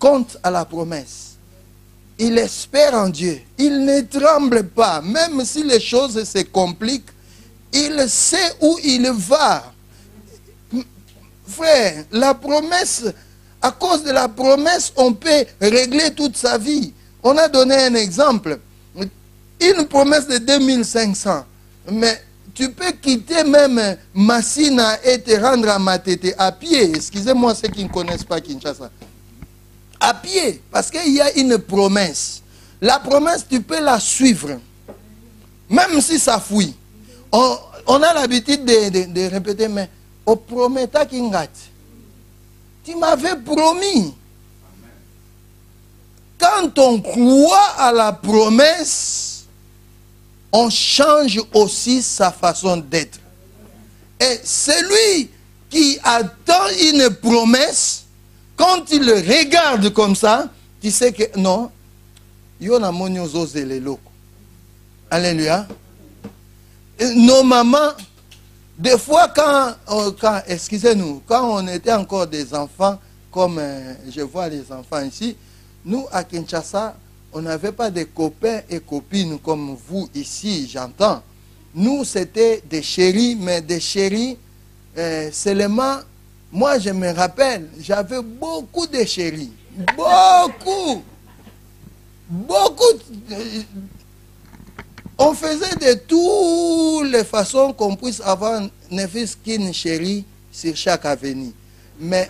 compte à la promesse. Il espère en Dieu. Il ne tremble pas. Même si les choses se compliquent, il sait où il va. Frère, la promesse, à cause de la promesse, on peut régler toute sa vie. On a donné un exemple. Une promesse de 2500. Mais tu peux quitter même Massina et te rendre à Matete à pied. Excusez-moi ceux qui ne connaissent pas Kinshasa. À pied, parce qu'il y a une promesse. La promesse, tu peux la suivre. Même si ça fouille. On a l'habitude de répéter, mais au prometa Kingat, tu m'avais promis. Quand on croit à la promesse, on change aussi sa façon d'être. Et celui qui attend une promesse, quand il le regarde comme ça, tu sais que non, alléluia. Nos mamans, des fois quand excusez-nous, quand on était encore des enfants, comme je vois les enfants ici, nous à Kinshasa, on n'avait pas de copains et copines comme vous ici, j'entends. Nous, c'était des chéris, mais des chéris, seulement, moi je me rappelle, j'avais beaucoup de chéris. Beaucoup. Beaucoup. On faisait de toutes les façons qu'on puisse avoir ne fût-ce qu'une chérie sur chaque avenue. Mais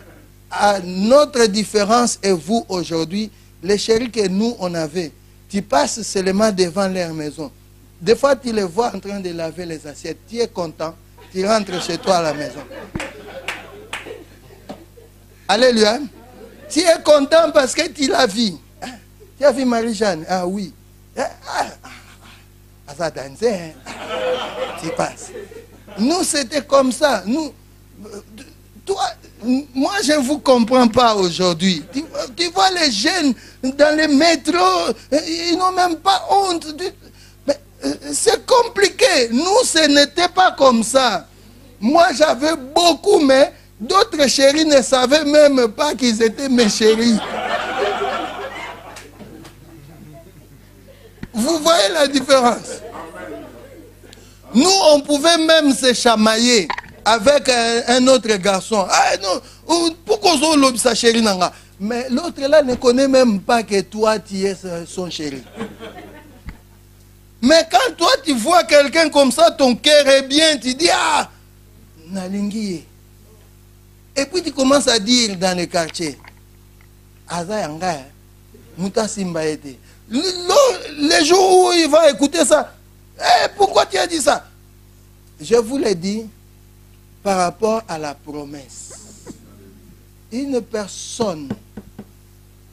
notre différence est vous aujourd'hui, les chéris que nous on avait, tu passes seulement devant leur maison. Des fois tu les vois en train de laver les assiettes, tu es content, tu rentres chez toi à la maison. Alléluia. Tu es content parce que tu l'as vu. Tu as vu Marie-Jeanne? Ah oui. Ça dansait. Tu passes. Nous, c'était comme ça. Nous, toi, moi, je ne vous comprends pas aujourd'hui. Tu vois les jeunes dans les métros, ils n'ont même pas honte. C'est compliqué. Nous, ce n'était pas comme ça. Moi, j'avais beaucoup, mais d'autres chéris ne savaient même pas qu'ils étaient mes chéris. Vous voyez la différence? Nous, on pouvait même se chamailler avec un autre garçon. Ah non, pourquoi on l'a sa chérie nanga? Mais l'autre là ne connaît même pas que toi, tu es son chéri. Mais quand toi, tu vois quelqu'un comme ça, ton cœur est bien, tu dis, ah, nalingi. Et puis tu commences à dire dans le quartier, Azayanga, Muta Simba ete. Les jours où il va écouter ça, hey, pourquoi tu as dit ça? Je vous l'ai dit par rapport à la promesse. Une personne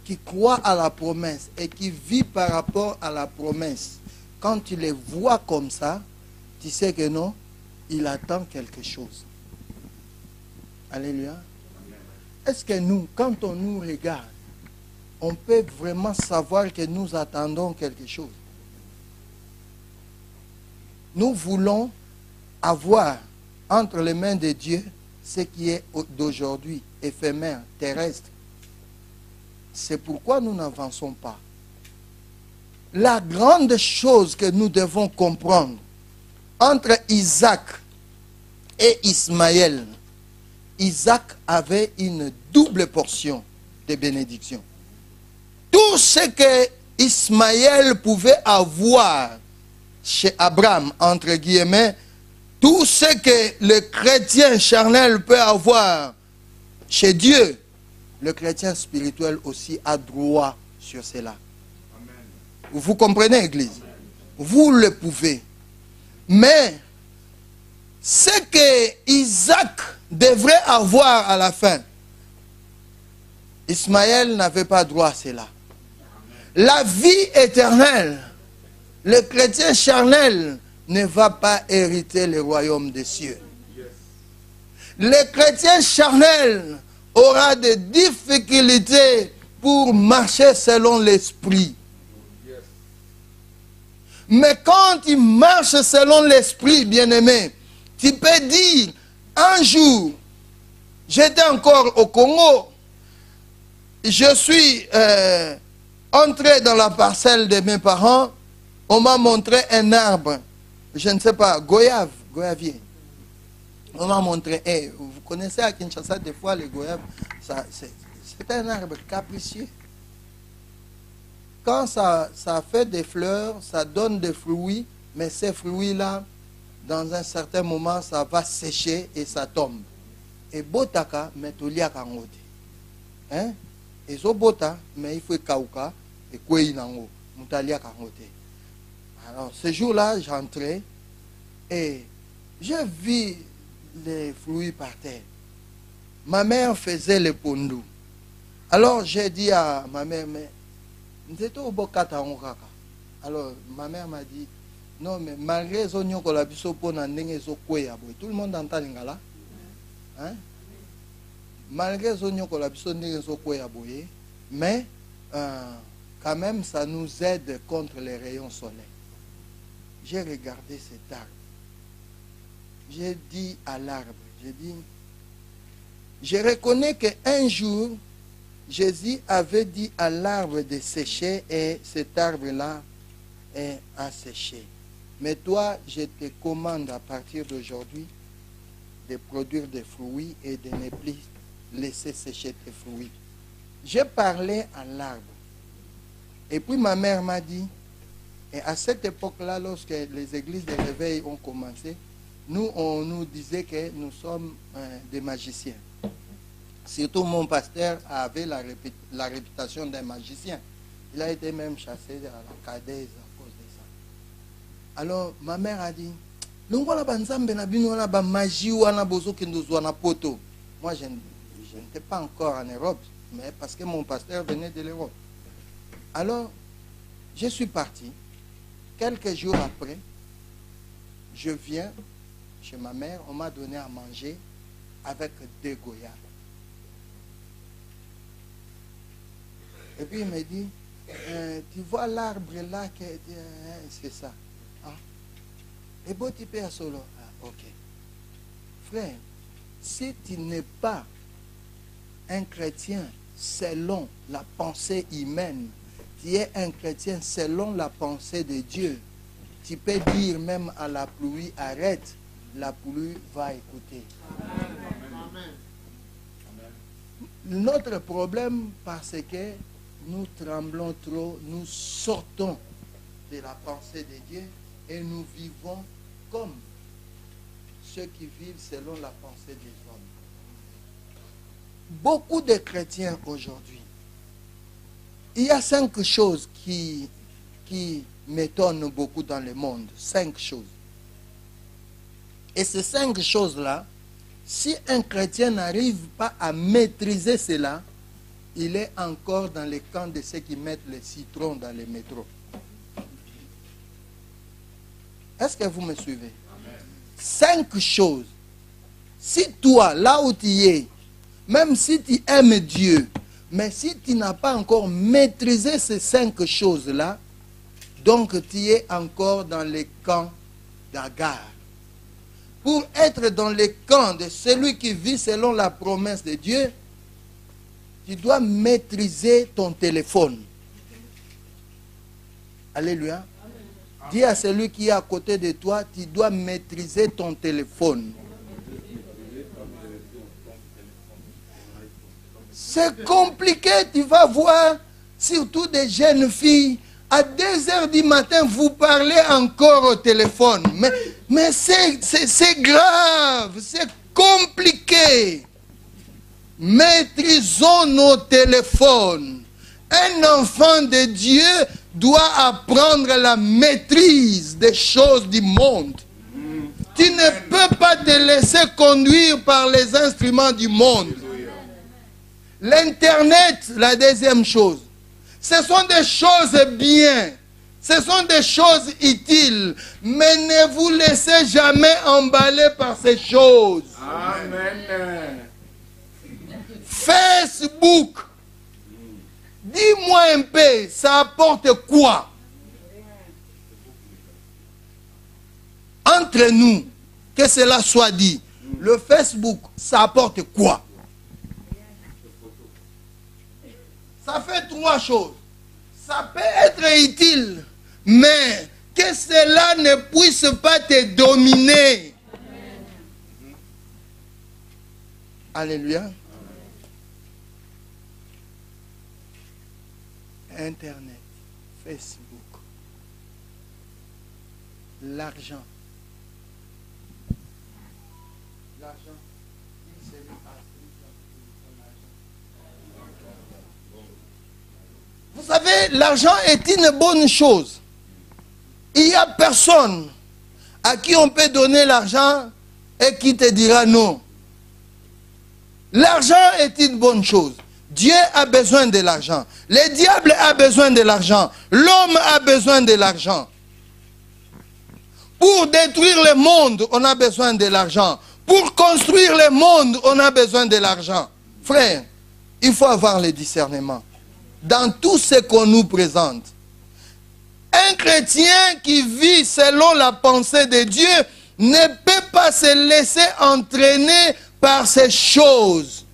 qui croit à la promesse et qui vit par rapport à la promesse, quand tu les vois comme ça, tu sais que non, il attend quelque chose. Alléluia. Est-ce que nous, quand on nous regarde, on peut vraiment savoir que nous attendons quelque chose? Nous voulons avoir entre les mains de Dieu ce qui est d'aujourd'hui, éphémère, terrestre. C'est pourquoi nous n'avançons pas. La grande chose que nous devons comprendre entre Isaac et Ismaël, Isaac avait une double portion de bénédiction. Tout ce que Ismaël pouvait avoir chez Abraham, entre guillemets, tout ce que le chrétien charnel peut avoir chez Dieu, le chrétien spirituel aussi a droit sur cela. Amen. Vous comprenez, Église? Vous le pouvez. Mais ce que Isaac devrait avoir à la fin, Ismaël n'avait pas droit à cela. La vie éternelle, le chrétien charnel ne va pas hériter le royaume des cieux. Le chrétien charnel aura des difficultés pour marcher selon l'esprit. Mais quand il marche selon l'esprit, bien-aimé, tu peux dire, un jour, j'étais encore au Congo, je suis entré dans la parcelle de mes parents, on m'a montré un arbre, je ne sais pas, goyavier. On m'a montré, vous connaissez à Kinshasa des fois les goyaves, c'est un arbre capricieux. Quand ça fait des fleurs, ça donne des fruits, mais ces fruits-là, dans un certain moment, ça va sécher et ça tombe. Et botaka, mais tolia kangote. Hein? Et so bota, mais il faut kauka et kwe nango, mutalia kangote. Alors, ce jour-là, j'entrais et j'ai vu les fruits par terre. Ma mère faisait le pondou. Alors, j'ai dit à ma mère, mais alors, ma mère m'a dit, non, mais malgré les oignons qu'on a vu sur tout le monde entend l'ingala. Hein? Malgré les oignons qu'on a vu sur mais quand même, ça nous aide contre les rayons solaires. J'ai regardé cet arbre. J'ai dit à l'arbre, j'ai dit, je reconnais qu'un jour, Jésus avait dit à l'arbre de sécher et cet arbre-là a séché. Mais toi, je te commande à partir d'aujourd'hui de produire des fruits et de ne plus laisser sécher tes fruits. J'ai parlé à l'arbre. Et puis ma mère m'a dit, et à cette époque-là, lorsque les églises de réveil ont commencé, nous, on nous disait que nous sommes des magiciens. Surtout mon pasteur avait la réputation d'un magicien. Il a été même chassé à la Cadèze à cause de ça. Alors ma mère a dit, moi je n'étais pas encore en Europe, mais parce que mon pasteur venait de l'Europe. Alors je suis parti. Quelques jours après, je viens chez ma mère, on m'a donné à manger avec des goyaves. Et puis il me dit, tu vois l'arbre là, c'est ça. Ah. Et bon, tu peux solo. Ah, ok. Frère, si tu n'es pas un chrétien selon la pensée humaine, tu es un chrétien selon la pensée de Dieu, tu peux dire même à la pluie, arrête, la pluie va écouter. Amen. Notre problème, parce que nous tremblons trop, nous sortons de la pensée de Dieu et nous vivons comme ceux qui vivent selon la pensée des hommes. Beaucoup de chrétiens aujourd'hui, il y a 5 choses qui m'étonnent beaucoup dans le monde. 5 choses. Et ces 5 choses-là, si un chrétien n'arrive pas à maîtriser cela, il est encore dans le camp de ceux qui mettent les citrons dans les métros. Est-ce que vous me suivez? Amen. 5 choses. Si toi, là où tu es, même si tu aimes Dieu, mais si tu n'as pas encore maîtrisé ces 5 choses-là, donc tu es encore dans le camp d'Agar. Pour être dans le camp de celui qui vit selon la promesse de Dieu, tu dois maîtriser ton téléphone. Alléluia. Dis à celui qui est à côté de toi, tu dois maîtriser ton téléphone. C'est compliqué, tu vas voir, surtout des jeunes filles, à 2 heures du matin, vous parlez encore au téléphone. Mais c'est grave, c'est compliqué. Maîtrisons nos téléphones. Un enfant de Dieu doit apprendre la maîtrise des choses du monde. Tu ne peux pas te laisser conduire par les instruments du monde. L'Internet, la deuxième chose. Ce sont des choses bien. Ce sont des choses utiles. Mais ne vous laissez jamais emballer par ces choses. Amen. Facebook. Dis-moi un peu, ça apporte quoi? Entre nous, que cela soit dit, le Facebook, ça apporte quoi? Ça fait trois choses. Ça peut être utile, mais que cela ne puisse pas te dominer. Alléluia. Internet, Facebook, l'argent. Vous savez, l'argent est une bonne chose. Il n'y a personne à qui on peut donner l'argent et qui te dira non. L'argent est une bonne chose. Dieu a besoin de l'argent. Le diable a besoin de l'argent. L'homme a besoin de l'argent. Pour détruire le monde, on a besoin de l'argent. Pour construire le monde, on a besoin de l'argent. Frère, il faut avoir le discernement dans tout ce qu'on nous présente. Un chrétien qui vit selon la pensée de Dieu ne peut pas se laisser entraîner par ces choses.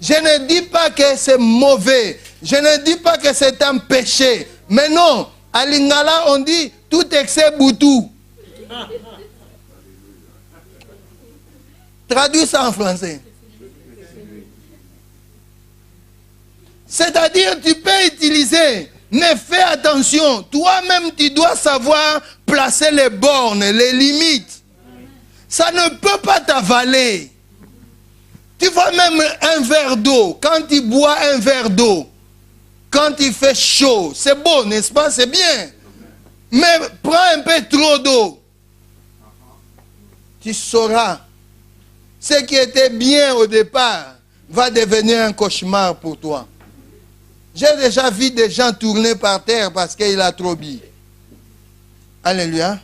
Je ne dis pas que c'est mauvais. Je ne dis pas que c'est un péché. Mais non, à Lingala, on dit tout excès boutou. Traduis ça en français. C'est-à-dire, tu peux utiliser, mais fais attention. Toi-même, tu dois savoir placer les bornes, les limites. Ça ne peut pas t'avaler. Tu vois même un verre d'eau. Quand tu bois un verre d'eau, quand il fait chaud, c'est beau, n'est-ce pas? C'est bien. Mais prends un peu trop d'eau. Tu sauras. Ce qui était bien au départ va devenir un cauchemar pour toi. J'ai déjà vu des gens tourner par terre parce qu'il a trop bu. Alléluia.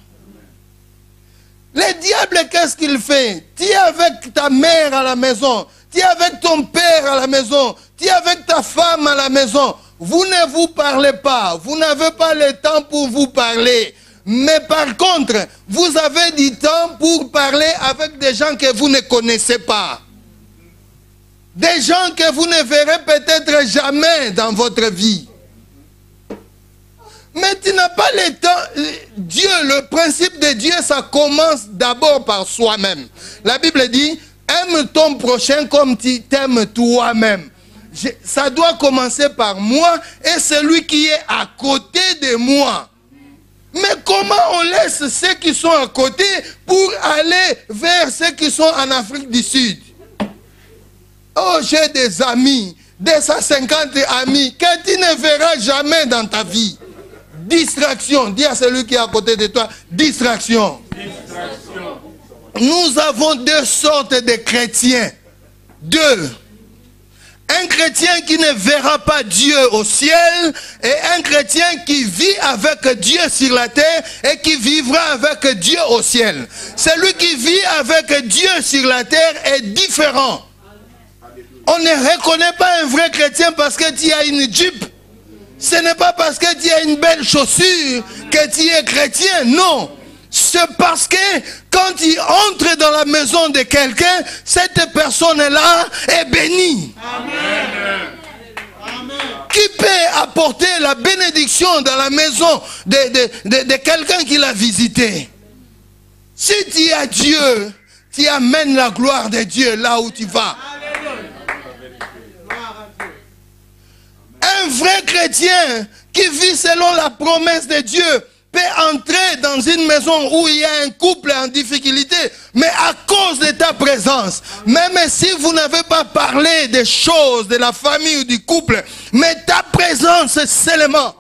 Le diable, qu'est-ce qu'il fait? Tu es avec ta mère à la maison. Tu es avec ton père à la maison. Tu es avec ta femme à la maison. Vous ne vous parlez pas. Vous n'avez pas le temps pour vous parler. Mais par contre, vous avez du temps pour parler avec des gens que vous ne connaissez pas. Des gens que vous ne verrez peut-être jamais dans votre vie. Mais tu n'as pas le temps. Dieu, le principe de Dieu, ça commence d'abord par soi-même. La Bible dit, aime ton prochain comme tu t'aimes toi-même. Ça doit commencer par moi et celui qui est à côté de moi. Mais comment on laisse ceux qui sont à côté pour aller vers ceux qui sont en Afrique du Sud? Oh, j'ai des amis, 250 amis que tu ne verras jamais dans ta vie. Distraction. Dis à celui qui est à côté de toi, distraction. Distraction. Nous avons deux sortes de chrétiens. Deux. Un chrétien qui ne verra pas Dieu au ciel et un chrétien qui vit avec Dieu sur la terre et qui vivra avec Dieu au ciel. Celui qui vit avec Dieu sur la terre est différent. On ne reconnaît pas un vrai chrétien parce que tu as une jupe. Ce n'est pas parce que tu as une belle chaussure que tu es chrétien, non. C'est parce que quand tu entres dans la maison de quelqu'un, cette personne-là est bénie. Amen. Amen. Qui peut apporter la bénédiction dans la maison de quelqu'un qui l'a visité? Si tu as Dieu, tu amènes la gloire de Dieu là où tu vas. Un vrai chrétien qui vit selon la promesse de Dieu peut entrer dans une maison où il y a un couple en difficulté, mais à cause de ta présence, même si vous n'avez pas parlé des choses de la famille ou du couple, mais ta présence seulement,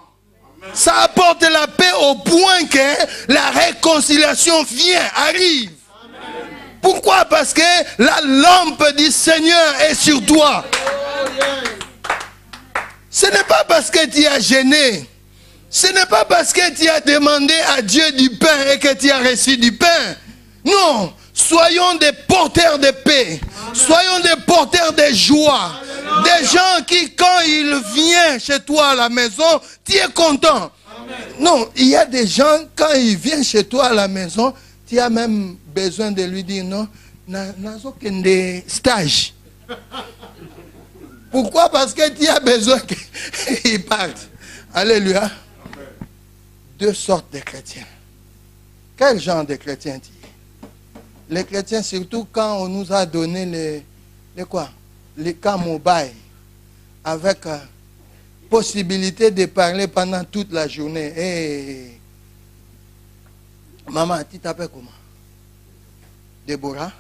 ça apporte la paix au point que la réconciliation arrive. Pourquoi? Parce que la lampe du Seigneur est sur toi. Ce n'est pas parce que tu as gêné. Ce n'est pas parce que tu as demandé à Dieu du pain et que tu as reçu du pain. Non. Soyons des porteurs de paix. Soyons des porteurs de joie. Des gens qui, quand ils viennent chez toi à la maison, tu es content. Non, il y a des gens, quand ils viennent chez toi à la maison, tu as même besoin de lui dire non, n'a aucun stage. Pourquoi? Parce que tu as besoin qu'ils partent. Alléluia. Deux sortes de chrétiens. Quel genre de chrétiens tu es? Les chrétiens, surtout quand on nous a donné les cas mobile, avec possibilité de parler pendant toute la journée. Hey. Maman, tu t'appelles comment? Déborah.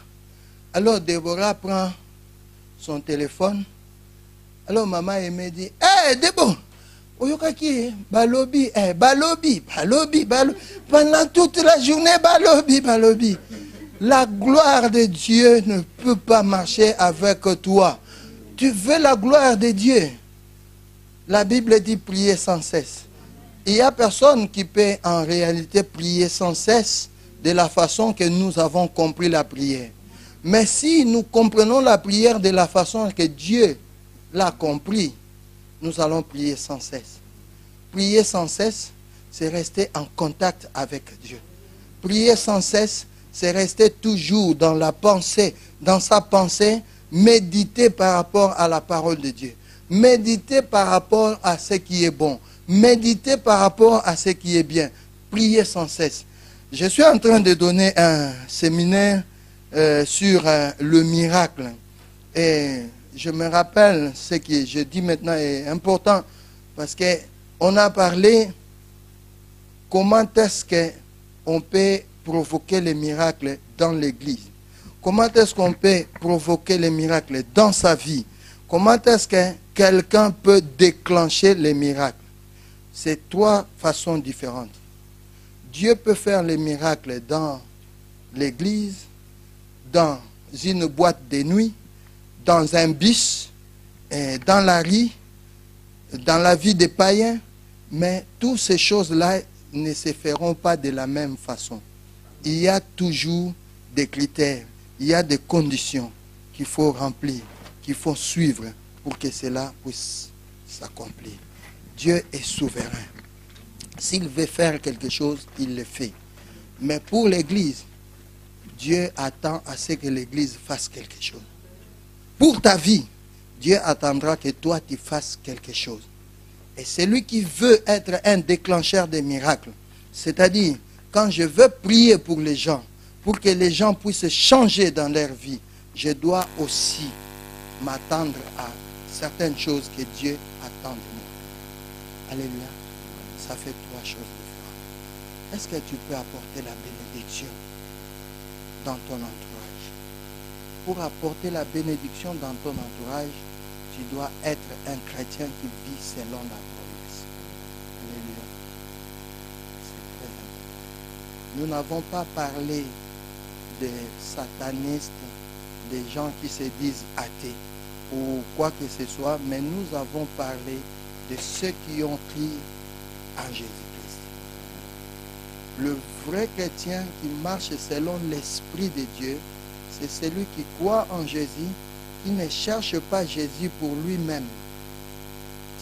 Alors Déborah prend son téléphone. Alors maman elle me dit, hé Déborah, oyokaki balobi, balobi. Pendant toute la journée, balobi. La gloire de Dieu ne peut pas marcher avec toi. Tu veux la gloire de Dieu. La Bible dit prier sans cesse. Il n'y a personne qui peut en réalité prier sans cesse de la façon que nous avons compris la prière. Mais si nous comprenons la prière de la façon que Dieu l'a compris, nous allons prier sans cesse. Prier sans cesse, c'est rester en contact avec Dieu. Prier sans cesse, c'est rester toujours dans la pensée, dans sa pensée, méditer par rapport à la parole de Dieu. Méditer par rapport à ce qui est bon. Méditer par rapport à ce qui est bien. Prier sans cesse. Je suis en train de donner un séminaire sur le miracle. Et je me rappelle ce que je dis maintenant est important parce qu'on a parlé comment est-ce qu'on peut provoquer les miracles dans l'église. Comment est-ce qu'on peut provoquer les miracles dans sa vie? Comment est-ce que quelqu'un peut déclencher les miracles? C'est trois façons différentes. Dieu peut faire les miracles dans l'église, dans une boîte de nuit, dans un bus, dans la rue, dans la vie des païens, mais toutes ces choses-là ne se feront pas de la même façon. Il y a toujours des critères, il y a des conditions qu'il faut remplir, qu'il faut suivre pour que cela puisse s'accomplir. Dieu est souverain. S'il veut faire quelque chose, il le fait. Mais pour l'Église, Dieu attend à ce que l'Église fasse quelque chose. Pour ta vie, Dieu attendra que toi tu fasses quelque chose. Et celui qui veut être un déclencheur des miracles, c'est-à-dire quand je veux prier pour les gens, pour que les gens puissent changer dans leur vie, je dois aussi m'attendre à certaines choses que Dieu attend de moi. Alléluia. Ça fait trois choses différentes. Est-ce que tu peux apporter la bénédiction dans ton entourage? Pour apporter la bénédiction dans ton entourage, tu dois être un chrétien qui vit selon la promesse. Alléluia. C'est très important. Nous n'avons pas parlé des satanistes, des gens qui se disent athées ou quoi que ce soit, mais nous avons parlé de ceux qui ont cru en Jésus-Christ. Le vrai chrétien qui marche selon l'Esprit de Dieu, c'est celui qui croit en Jésus, qui ne cherche pas Jésus pour lui-même.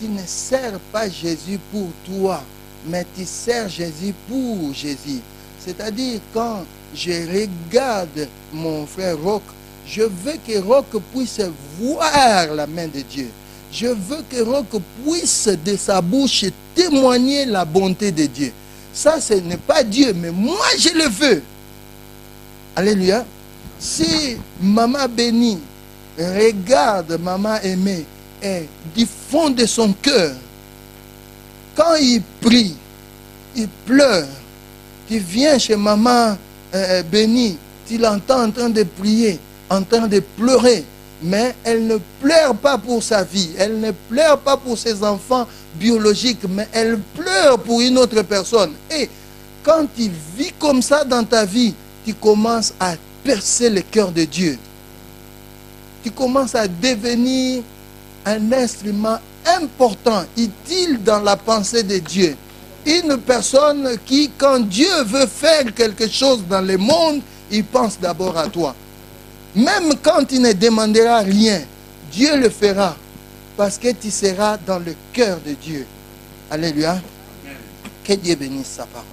Tu ne sers pas Jésus pour toi, mais tu sers Jésus pour Jésus. C'est-à-dire, quand je regarde mon frère Roch, je veux que Roch puisse voir la main de Dieu. Je veux que Roch puisse de sa bouche témoigner la bonté de Dieu. Ça, ce n'est pas Dieu, mais moi, je le veux. Alléluia. Si maman bénie regarde maman aimée et du fond de son cœur, quand il prie, il pleure, tu viens chez maman bénie, tu l'entends en train de prier, en train de pleurer, mais elle ne pleure pas pour sa vie, elle ne pleure pas pour ses enfants biologiques, mais elle pleure pour une autre personne. Et quand tu vis comme ça dans ta vie, tu commences à percer le cœur de Dieu. Tu commences à devenir un instrument important, utile dans la pensée de Dieu. Une personne qui, quand Dieu veut faire quelque chose dans le monde, il pense d'abord à toi. Même quand il ne demandera rien, Dieu le fera. Parce que tu seras dans le cœur de Dieu. Alléluia. Que Dieu bénisse sa parole.